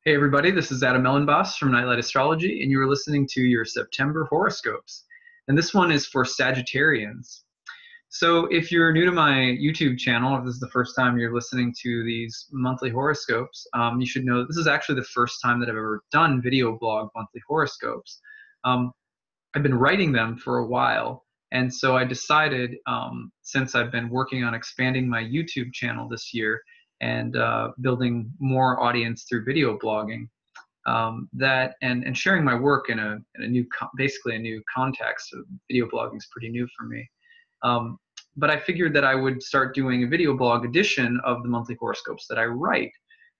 Hey everybody, this is Elenbaas from Nightlight Astrology, and you are listening to your September horoscopes. And this one is for Sagittarians. So if you're new to my YouTube channel, if this is the first time you're listening to these monthly horoscopes, you should know that this is actually the first time that I've ever done video blog monthly horoscopes. Um, I've been writing them for a while, and so I decided, since I've been working on expanding my YouTube channel this year and building more audience through video blogging, that and sharing my work in a new basically a new context. So video blogging is pretty new for me. But I figured that I would start doing a video blog edition of the monthly horoscopes that I write.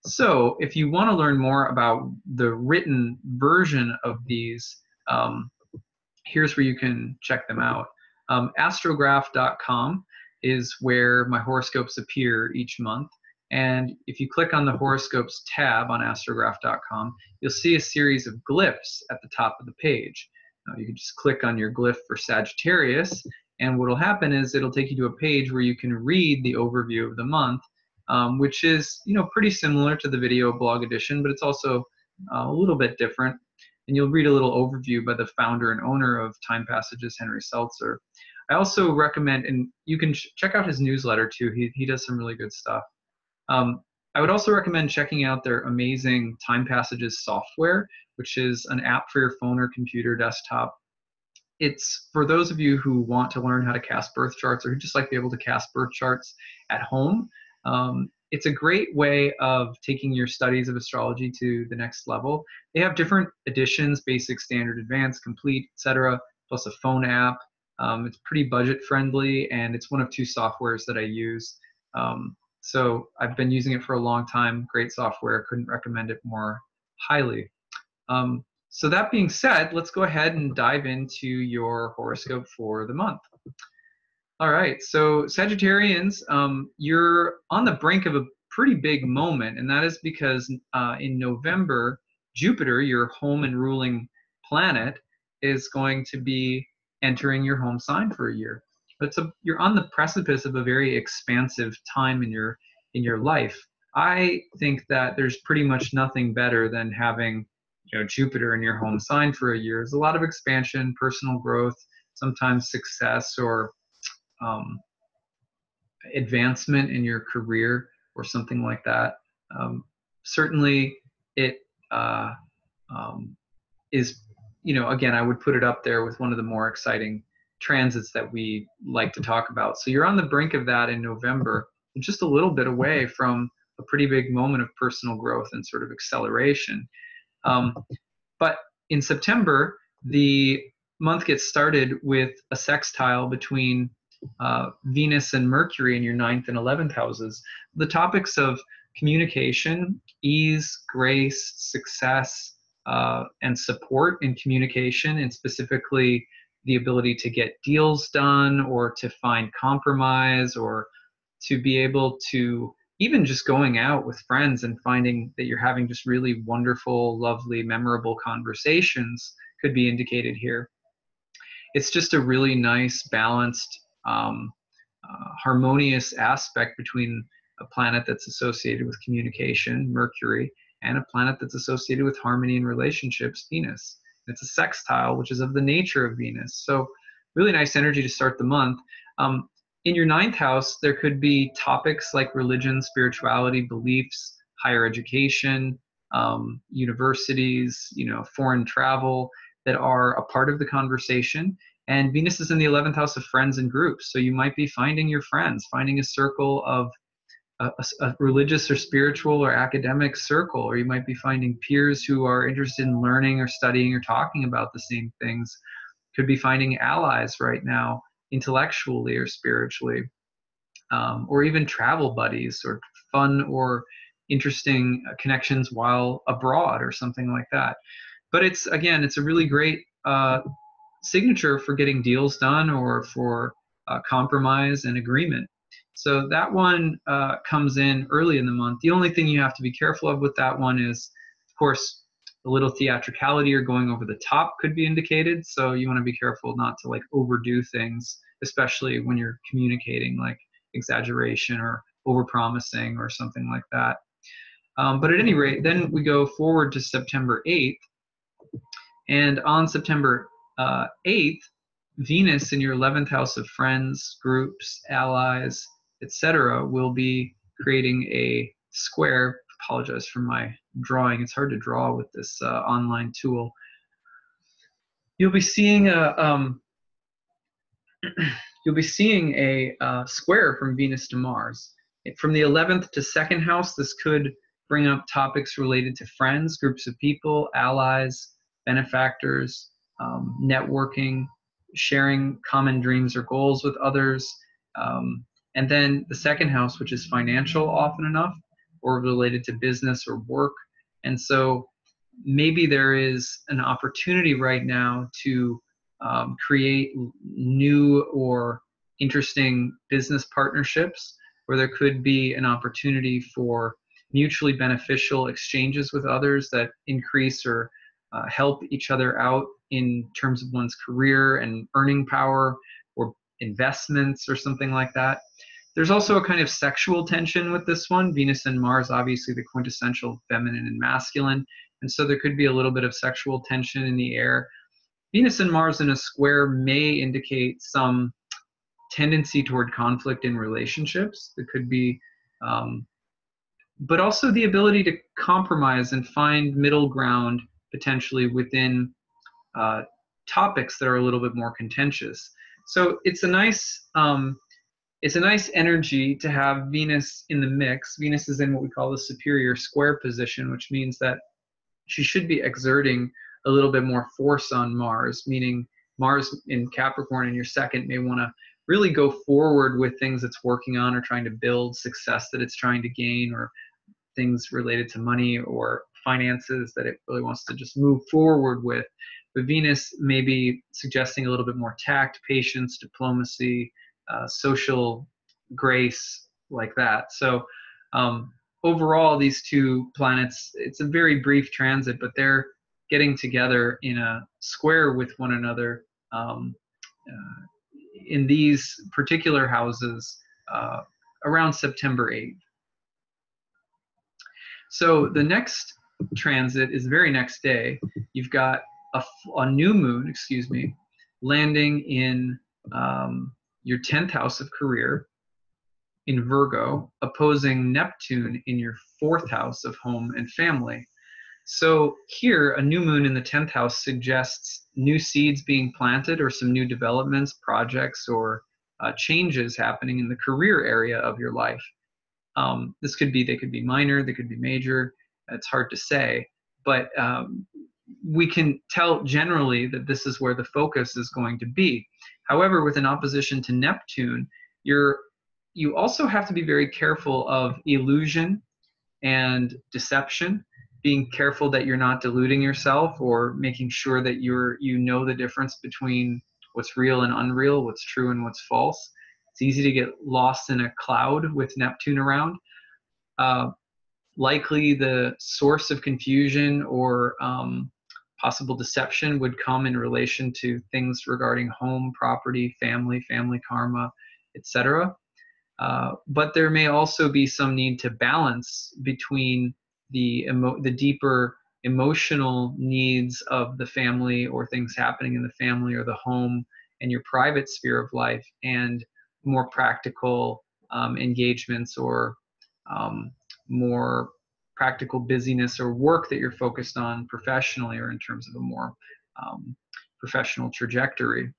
So if you want to learn more about the written version of these, here's where you can check them out. Astrograph.com is where my horoscopes appear each month. And if you click on the horoscopes tab on astrograph.com, you'll see a series of glyphs at the top of the page. Now, you can just click on your glyph for Sagittarius, and what will happen is it'll take you to a page where you can read the overview of the month, which is pretty similar to the video blog edition, but it's also a little bit different. And you'll read a little overview by the founder and owner of Time Passages, Henry Seltzer. I also recommend, and you can check out his newsletter too. He does some really good stuff. I would also recommend checking out their amazing Time Passages software, which is an app for your phone or computer desktop. It's for those of you who want to learn how to cast birth charts or who just like to be able to cast birth charts at home. It's a great way of taking your studies of astrology to the next level. They have different editions: basic, standard, advanced, complete, etc., plus a phone app. It's pretty budget friendly, and it's one of two softwares that I use. So I've been using it for a long time. Great software. Couldn't recommend it more highly. So that being said, let's go ahead and dive into your horoscope for the month. All right, so Sagittarians, you're on the brink of a pretty big moment, and that is because in November, Jupiter, your home and ruling planet, is going to be entering your home sign for a year. But you're on the precipice of a very expansive time in your life. I think that there's pretty much nothing better than having Jupiter in your home sign for a year. There's a lot of expansion, personal growth, sometimes success or advancement in your career or something like that. Certainly it is, again, I would put it up there with one of the more exciting transits that we like to talk about. So you're on the brink of that in November, just a little bit away from a pretty big moment of personal growth and sort of acceleration. But in September, the month gets started with a sextile between Venus and Mercury in your 9th and 11th houses. The topics of communication, ease, grace, success, and support in communication, and specifically the ability to get deals done or to find compromise or to be able to even just going out with friends and finding that you're having just really wonderful, lovely, memorable conversations could be indicated here. It's just a really nice, balanced, harmonious aspect between a planet that's associated with communication, Mercury, and a planet that's associated with harmony and relationships, Venus. It's a sextile, which is of the nature of Venus. So really nice energy to start the month. In your 9th house, there could be topics like religion, spirituality, beliefs, higher education, universities, foreign travel that are a part of the conversation. And Venus is in the 11th house of friends and groups. So you might be finding your friends, finding a circle of a religious or spiritual or academic circle, or you might be finding peers who are interested in learning or studying or talking about the same things. Could be finding allies right now, intellectually or spiritually, or even travel buddies or fun or interesting connections while abroad or something like that. But it's a really great signature for getting deals done or for compromise and agreement. So that one comes in early in the month. The only thing you have to be careful of with that one is, of course, a little theatricality or going over the top could be indicated. So you want to be careful not to overdo things, especially when you're communicating, like exaggeration or overpromising or something like that. But at any rate, then we go forward to September 8th. And on September 8th, Venus in your 11th house of friends, groups, allies, etc., will be creating a square. Apologize for my drawing. It's hard to draw with this online tool. You'll be seeing a square from Venus to Mars. From the 11th to 2nd house, this could bring up topics related to friends, groups of people, allies, benefactors, networking, sharing common dreams or goals with others. And then the 2nd house, which is financial often enough, or related to business or work. And so maybe there is an opportunity right now to create new or interesting business partnerships, where there could be an opportunity for mutually beneficial exchanges with others that increase or help each other out in terms of one's career and earning power, or investments or something like that. There's also a kind of sexual tension with this one. Venus and Mars, obviously the quintessential feminine and masculine, and so there could be a little bit of sexual tension in the air. Venus and Mars in a square may indicate some tendency toward conflict in relationships. There could be, but also the ability to compromise and find middle ground potentially within topics that are a little bit more contentious. So it's a nice energy to have Venus in the mix. Venus is in what we call the superior square position, which means that she should be exerting a little bit more force on Mars, meaning Mars in Capricorn in your 2nd may want to really go forward with things it's working on or trying to build, success that it's trying to gain, or things related to money or finances that it really wants to just move forward with. But Venus may be suggesting a little bit more tact, patience, diplomacy, social grace, like that. So overall, these two planets, it's a very brief transit, but they're getting together in a square with one another in these particular houses around September 8th. So the next transit is the very next day. You've got a new moon, landing in your 10th house of career in Virgo, opposing Neptune in your 4th house of home and family. So here, a new moon in the 10th house suggests new seeds being planted, or some new developments, projects, or changes happening in the career area of your life. They could be minor, they could be major. It's hard to say, but we can tell generally that this is where the focus is going to be. However, with an opposition to Neptune, you also have to be very careful of illusion and deception, being careful that you're not deluding yourself, or making sure that you know the difference between what's real and unreal, what's true and what's false. It's easy to get lost in a cloud with Neptune around. Likely the source of confusion or possible deception would come in relation to things regarding home, property, family karma, etc. But there may also be some need to balance between the deeper emotional needs of the family, or things happening in the family or the home and your private sphere of life, and more practical engagements, or more practical busyness or work that you're focused on professionally, or in terms of a more professional trajectory.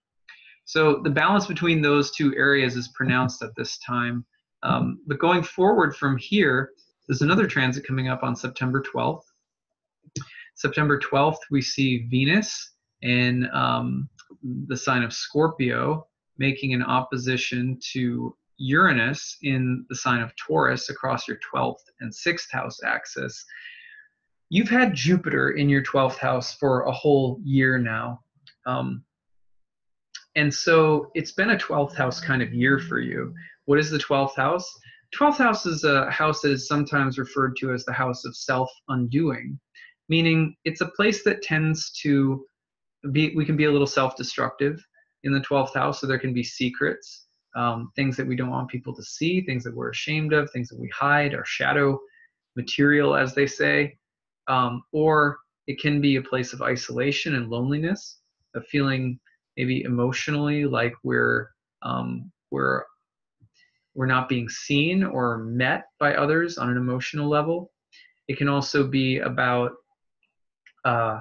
So the balance between those two areas is pronounced at this time. But going forward from here, there's another transit coming up on September 12th. September 12th, we see Venus in the sign of Scorpio, making an opposition to Uranus in the sign of Taurus across your 12th and 6th house axis. You've had Jupiter in your 12th house for a whole year now. And so it's been a 12th house kind of year for you. What is the 12th house? 12th house is a house that is sometimes referred to as the house of self-undoing, meaning it's a place that tends to be, we can be a little self-destructive in the 12th house, so there can be secrets, things that we don't want people to see, things that we're ashamed of, things that we hide, our shadow. material, as they say, or it can be a place of isolation and loneliness, of feeling maybe emotionally like we're not being seen or met by others on an emotional level. It can also be about uh,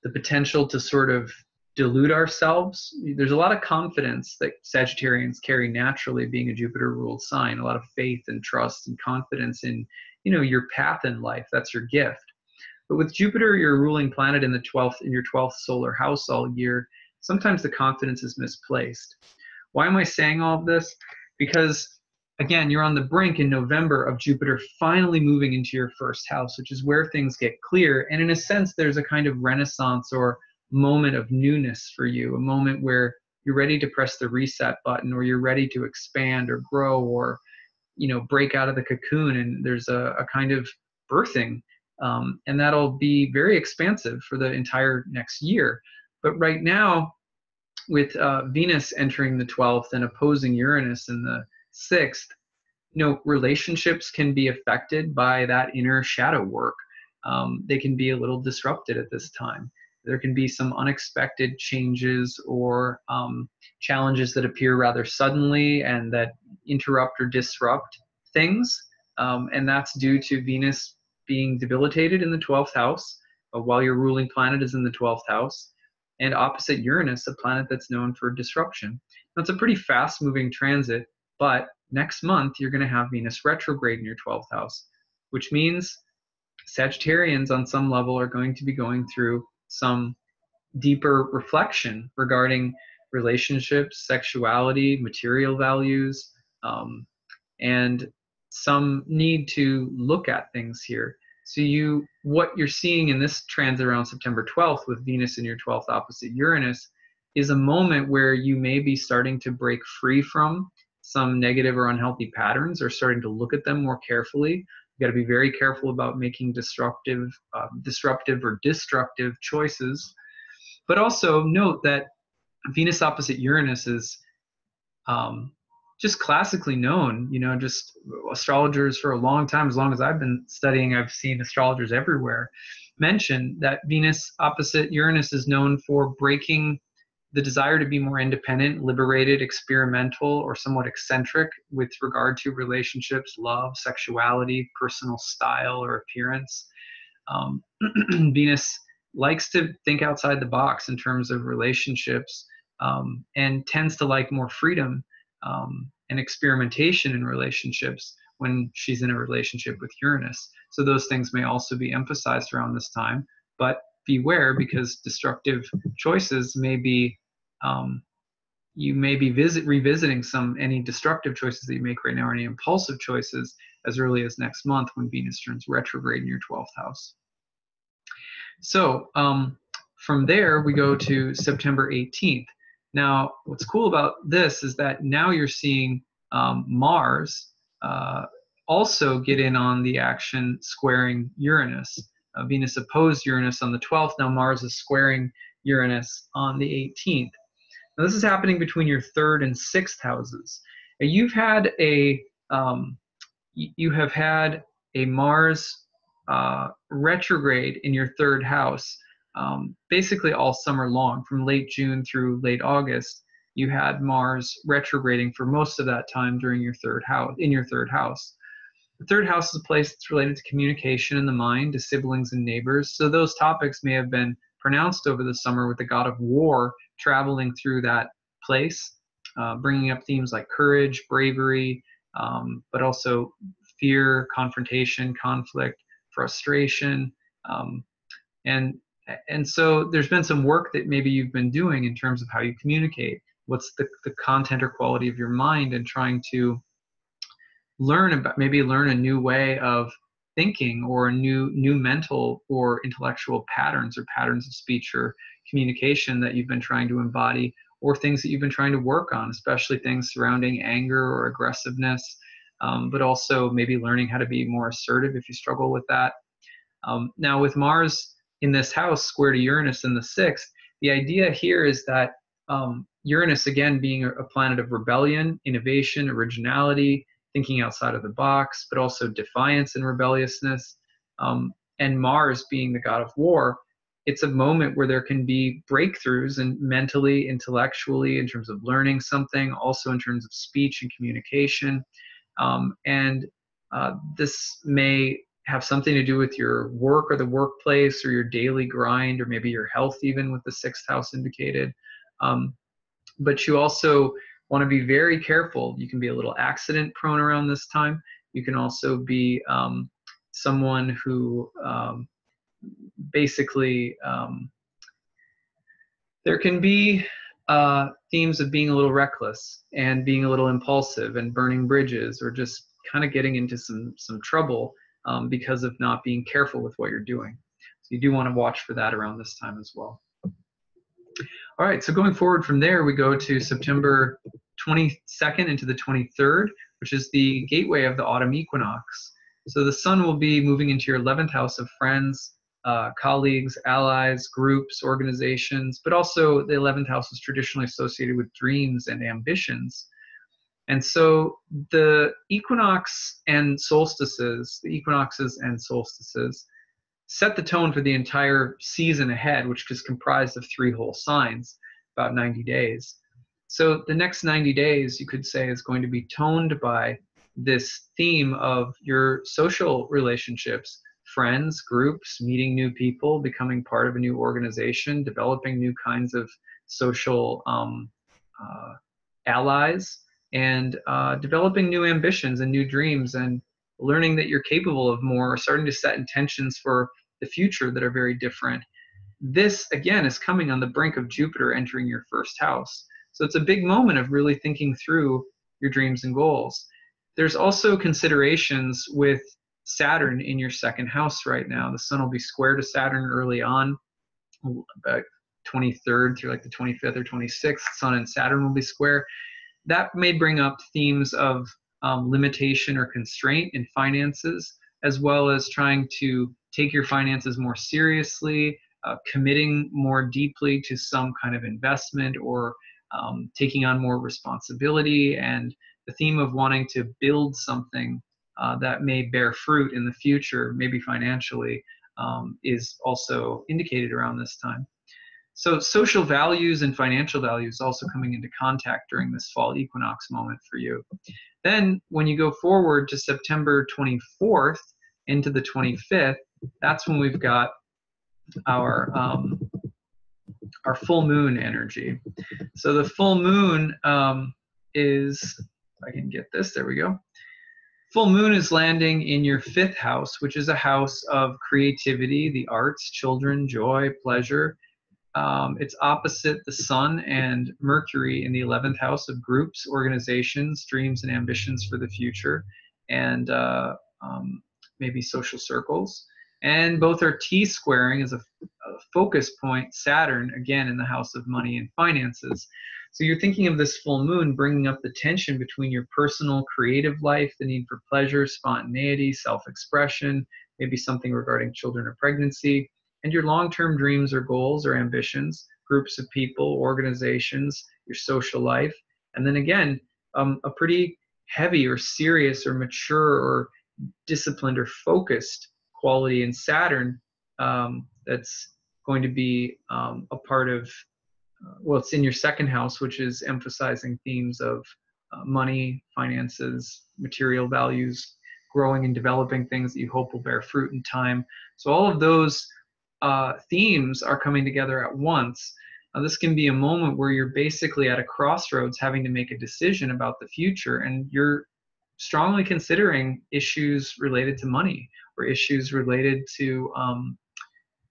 the potential to sort of delude ourselves. There's a lot of confidence that Sagittarians carry naturally, being a Jupiter ruled sign, a lot of faith and trust and confidence in, your path in life. That's your gift. But with Jupiter, your ruling planet in your 12th solar house all year, sometimes the confidence is misplaced. Why am I saying all of this? Because again, you're on the brink in November of Jupiter finally moving into your first house, which is where things get clear. And in a sense, there's a kind of renaissance or moment of newness for you, a moment where you're ready to press the reset button, or you're ready to expand or grow, or break out of the cocoon, and there's a kind of birthing, and that'll be very expansive for the entire next year. But right now, with Venus entering the 12th and opposing Uranus in the 6th, relationships can be affected by that inner shadow work. They can be a little disrupted at this time. There can be some unexpected changes or challenges that appear rather suddenly and that interrupt or disrupt things. And that's due to Venus being debilitated in the 12th house while your ruling planet is in the 12th house, and opposite Uranus, a planet that's known for disruption. Now, it's a pretty fast-moving transit, but next month you're going to have Venus retrograde in your 12th house, which means Sagittarians on some level are going to be going through some deeper reflection regarding relationships, sexuality, material values, and some need to look at things here. So what you're seeing in this transit around September 12th with Venus in your 12th opposite Uranus is a moment where you may be starting to break free from some negative or unhealthy patterns, or starting to look at them more carefully. You got to be very careful about making disruptive or destructive choices. But also note that Venus opposite Uranus is just classically known, just astrologers for a long time, as long as I've been studying, I've seen astrologers everywhere mention that Venus opposite Uranus is known for breaking the desire to be more independent, liberated, experimental, or somewhat eccentric with regard to relationships, love, sexuality, personal style, or appearance. Venus likes to think outside the box in terms of relationships, and tends to like more freedom and experimentation in relationships when she's in a relationship with Uranus. So those things may also be emphasized around this time, but beware, because destructive choices may be, you may be revisiting any destructive choices that you make right now, or any impulsive choices, as early as next month when Venus turns retrograde in your 12th house. So from there, we go to September 18th. Now, what's cool about this is that now you're seeing Mars also get in on the action, squaring Uranus. Venus opposed Uranus on the 12th. Now Mars is squaring Uranus on the 18th. Now, this is happening between your 3rd and 6th houses. Now, you have had a Mars retrograde in your 3rd house basically all summer long, from late June through late August. You had Mars retrograding for most of that time during your 3rd house. In your 3rd house, the 3rd house is a place that's related to communication in the mind, to siblings and neighbors. So those topics may have been pronounced over the summer, with the god of war traveling through that place, bringing up themes like courage, bravery, but also fear, confrontation, conflict, frustration, and so there's been some work that maybe you've been doing in terms of how you communicate. What's the content or quality of your mind, and trying to learn a new way of thinking, or new mental or intellectual patterns, or patterns of speech or communication that you've been trying to embody, or things that you've been trying to work on, especially things surrounding anger or aggressiveness, but also maybe learning how to be more assertive if you struggle with that. Now, with Mars in this house square to Uranus in the 6th, the idea here is that Uranus, again, being a planet of rebellion, innovation, originality, thinking outside of the box, but also defiance and rebelliousness. And Mars being the god of war, it's a moment where there can be breakthroughs and mentally, intellectually, in terms of learning something, also in terms of speech and communication. And this may have something to do with your work or the workplace or your daily grind, or maybe your health, even with the sixth house indicated. But you also want to be very careful. You can be a little accident prone around this time. You can also be someone who basically, there can be themes of being a little reckless and being a little impulsive and burning bridges, or just kind of getting into some trouble because of not being careful with what you're doing. So you do want to watch for that around this time as well. All right, so going forward from there, we go to September 22nd into the 23rd, which is the gateway of the autumn equinox. So the sun will be moving into your 11th house of friends, colleagues, allies, groups, organizations, but also the 11th house is traditionally associated with dreams and ambitions. And so the equinoxes and solstices set the tone for the entire season ahead, which is comprised of 3 whole signs, about 90 days. So the next 90 days, you could say, is going to be toned by this theme of your social relationships, friends, groups, meeting new people, becoming part of a new organization, developing new kinds of social allies, and developing new ambitions and new dreams, and learning that you're capable of more, starting to set intentions for the future that are very different. This, again, is coming on the brink of Jupiter entering your first house. So it's a big moment of really thinking through your dreams and goals. There's also considerations with Saturn in your second house right now. The sun will be square to Saturn early on, about 23rd through like the 25th or 26th. Sun and Saturn will be square. That may bring up themes of limitation or constraint in finances, as well as trying to take your finances more seriously, committing more deeply to some kind of investment, or taking on more responsibility, and the theme of wanting to build something that may bear fruit in the future, maybe financially, is also indicated around this time. So social values and financial values also coming into contact during this fall equinox moment for you. Then when you go forward to September 24th into the 25th, that's when we've got our full moon energy. So the full moon is, if I can get this, there we go. Full moon is landing in your 5th house, which is a house of creativity, the arts, children, joy, pleasure. It's opposite the sun and Mercury in the 11th house of groups, organizations, dreams, and ambitions for the future, and maybe social circles. And both are T-squaring as a focus point Saturn, again, in the house of money and finances. So you're thinking of this full moon bringing up the tension between your personal creative life, the need for pleasure, spontaneity, self-expression, maybe something regarding children or pregnancy, and your long-term dreams or goals or ambitions, groups of people, organizations, your social life. And then again, a pretty heavy or serious or mature or disciplined or focused quality in Saturn that's going to be a part of, well, it's in your 2nd house, which is emphasizing themes of money, finances, material values, growing and developing things that you hope will bear fruit in time. So all of those themes are coming together at once. This can be a moment where you're basically at a crossroads having to make a decision about the future, and you're strongly considering issues related to money or issues related to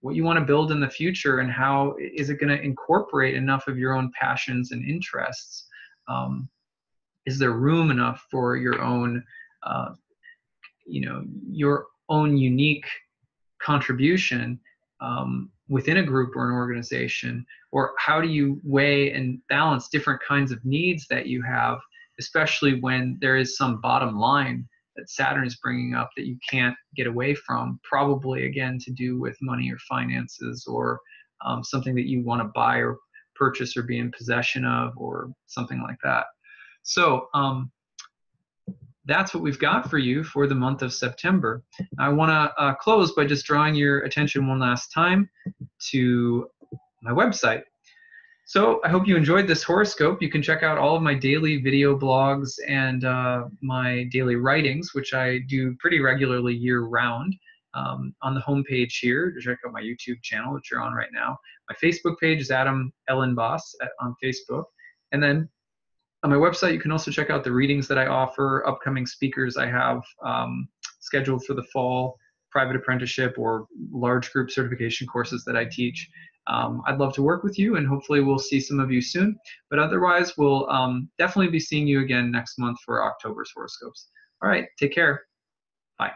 what you want to build in the future, and how is it going to incorporate enough of your own passions and interests. Is there room enough for your own your own unique contribution within a group or an organization? Or how do you weigh and balance different kinds of needs that you have, especially when there is some bottom line that Saturn is bringing up that you can't get away from, probably again to do with money or finances, or something that you want to buy or purchase or be in possession of, or something like that. So that's what we've got for you for the month of September. I want to close by just drawing your attention one last time to my website. So I hope you enjoyed this horoscope. You can check out all of my daily video blogs and my daily writings, which I do pretty regularly year-round, on the homepage here. Check out my YouTube channel, which you're on right now. My Facebook page is Adam Elenbaas on Facebook. And then on my website, you can also check out the readings that I offer, upcoming speakers I have scheduled for the fall, private apprenticeship or large group certification courses that I teach. I'd love to work with you, and hopefully we'll see some of you soon. But otherwise, we'll definitely be seeing you again next month for October's horoscopes. All right, take care. Bye.